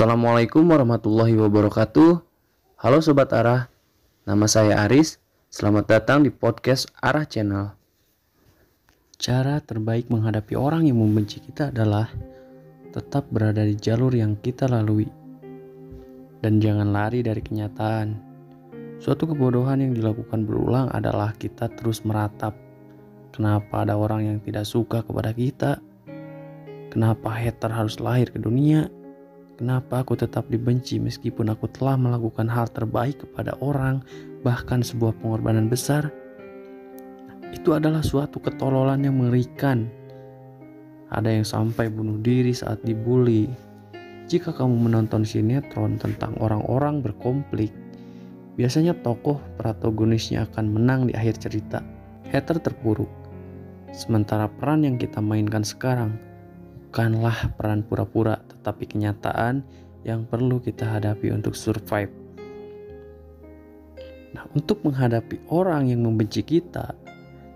Assalamualaikum warahmatullahi wabarakatuh. Halo Sobat Arah, nama saya Aris. Selamat datang di podcast Arah Channel. Cara terbaik menghadapi orang yang membenci kita adalah tetap berada di jalur yang kita lalui. Dan jangan lari dari kenyataan. Suatu kebodohan yang dilakukan berulang adalah kita terus meratap. Kenapa ada orang yang tidak suka kepada kita? Kenapa hater harus lahir ke dunia? Kenapa aku tetap dibenci meskipun aku telah melakukan hal terbaik kepada orang, bahkan sebuah pengorbanan besar? Itu adalah suatu ketololan yang mengerikan. Ada yang sampai bunuh diri saat dibully. Jika kamu menonton sinetron tentang orang-orang berkonflik, biasanya tokoh protagonisnya akan menang di akhir cerita. Hater terpuruk. Sementara peran yang kita mainkan sekarang bukanlah peran pura-pura, tetapi kenyataan yang perlu kita hadapi untuk survive. Nah, untuk menghadapi orang yang membenci kita,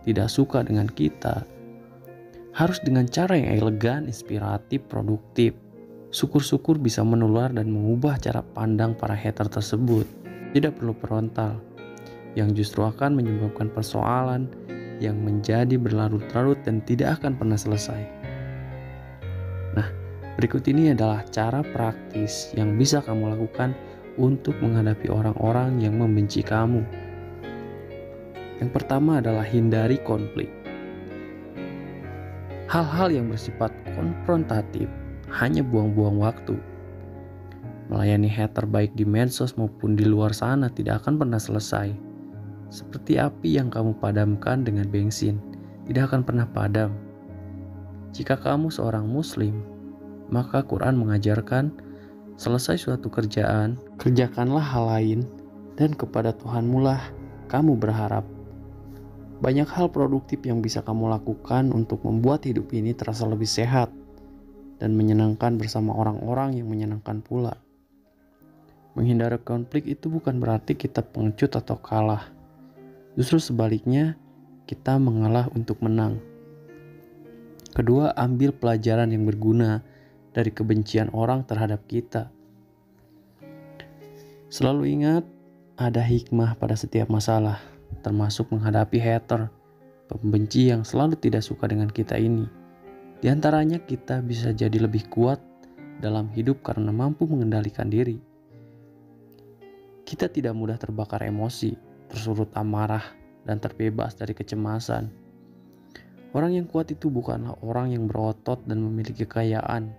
tidak suka dengan kita, harus dengan cara yang elegan, inspiratif, produktif. Syukur-syukur bisa menular dan mengubah cara pandang para hater tersebut. Tidak perlu frontal, yang justru akan menyebabkan persoalan yang menjadi berlarut-larut dan tidak akan pernah selesai. Nah, berikut ini adalah cara praktis yang bisa kamu lakukan untuk menghadapi orang-orang yang membenci kamu. Yang pertama adalah hindari konflik. Hal-hal yang bersifat konfrontatif hanya buang-buang waktu. Melayani hater baik di medsos maupun di luar sana tidak akan pernah selesai. Seperti api yang kamu padamkan dengan bensin, tidak akan pernah padam. Jika kamu seorang muslim, maka Quran mengajarkan, selesai suatu kerjaan, kerjakanlah hal lain, dan kepada Tuhanmu lah kamu berharap. Banyak hal produktif yang bisa kamu lakukan untuk membuat hidup ini terasa lebih sehat dan menyenangkan bersama orang-orang yang menyenangkan pula. Menghindari konflik itu bukan berarti kita pengecut atau kalah. Justru sebaliknya, kita mengalah untuk menang. Kedua, ambil pelajaran yang berguna dari kebencian orang terhadap kita. Selalu ingat, ada hikmah pada setiap masalah, termasuk menghadapi hater, pembenci yang selalu tidak suka dengan kita ini. Di antaranya kita bisa jadi lebih kuat dalam hidup karena mampu mengendalikan diri. Kita tidak mudah terbakar emosi, tersulut amarah, dan terbebas dari kecemasan. Orang yang kuat itu bukanlah orang yang berotot dan memiliki kekayaan.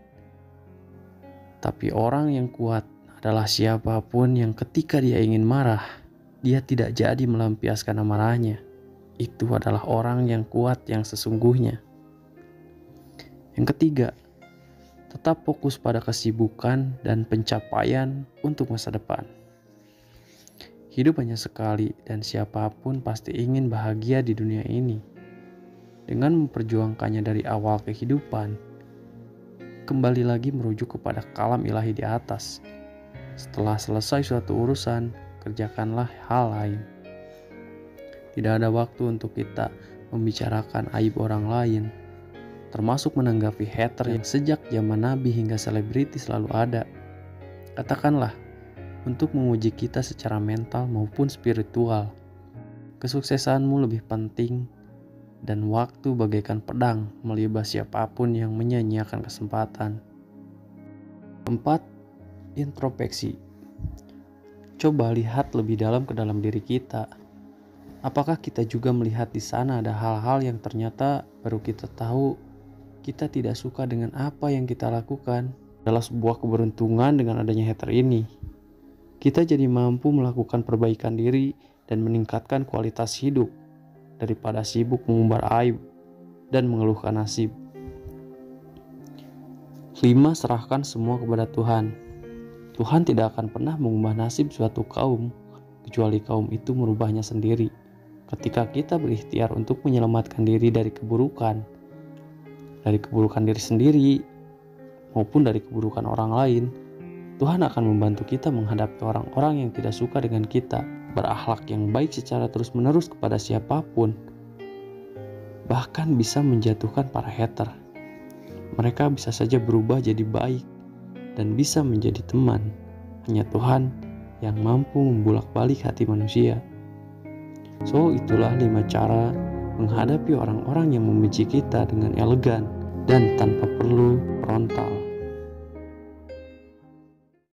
Tapi orang yang kuat adalah siapapun yang ketika dia ingin marah, dia tidak jadi melampiaskan amarahnya. Itu adalah orang yang kuat yang sesungguhnya. Yang ketiga, tetap fokus pada kesibukan dan pencapaian untuk masa depan. Hidup hanya sekali dan siapapun pasti ingin bahagia di dunia ini. Dengan memperjuangkannya dari awal kehidupan, kembali lagi merujuk kepada kalam ilahi di atas. Setelah selesai suatu urusan, kerjakanlah hal lain. Tidak ada waktu untuk kita membicarakan aib orang lain, termasuk menanggapi hater yang sejak zaman Nabi hingga selebriti selalu ada. Katakanlah, untuk menguji kita secara mental maupun spiritual. Kesuksesanmu lebih penting dan waktu bagaikan pedang melibas siapapun yang menyia-nyiakan kesempatan. 4. Introspeksi. Coba lihat lebih dalam ke dalam diri kita. Apakah kita juga melihat di sana ada hal-hal yang ternyata baru kita tahu kita tidak suka dengan apa yang kita lakukan? Adalah sebuah keberuntungan dengan adanya hater ini. Kita jadi mampu melakukan perbaikan diri dan meningkatkan kualitas hidup daripada sibuk mengumbar aib dan mengeluhkan nasib. 5. Serahkan semua kepada Tuhan. Tuhan tidak akan pernah mengubah nasib suatu kaum, kecuali kaum itu merubahnya sendiri. Ketika kita berikhtiar untuk menyelamatkan diri dari keburukan diri sendiri, maupun dari keburukan orang lain, Tuhan akan membantu kita menghadapi orang-orang yang tidak suka dengan kita. Berakhlak yang baik secara terus-menerus kepada siapapun, bahkan bisa menjatuhkan para hater. Mereka bisa saja berubah jadi baik dan bisa menjadi teman. Hanya Tuhan yang mampu membolak-balik hati manusia. So, itulah 5 cara menghadapi orang-orang yang membenci kita dengan elegan dan tanpa perlu frontal.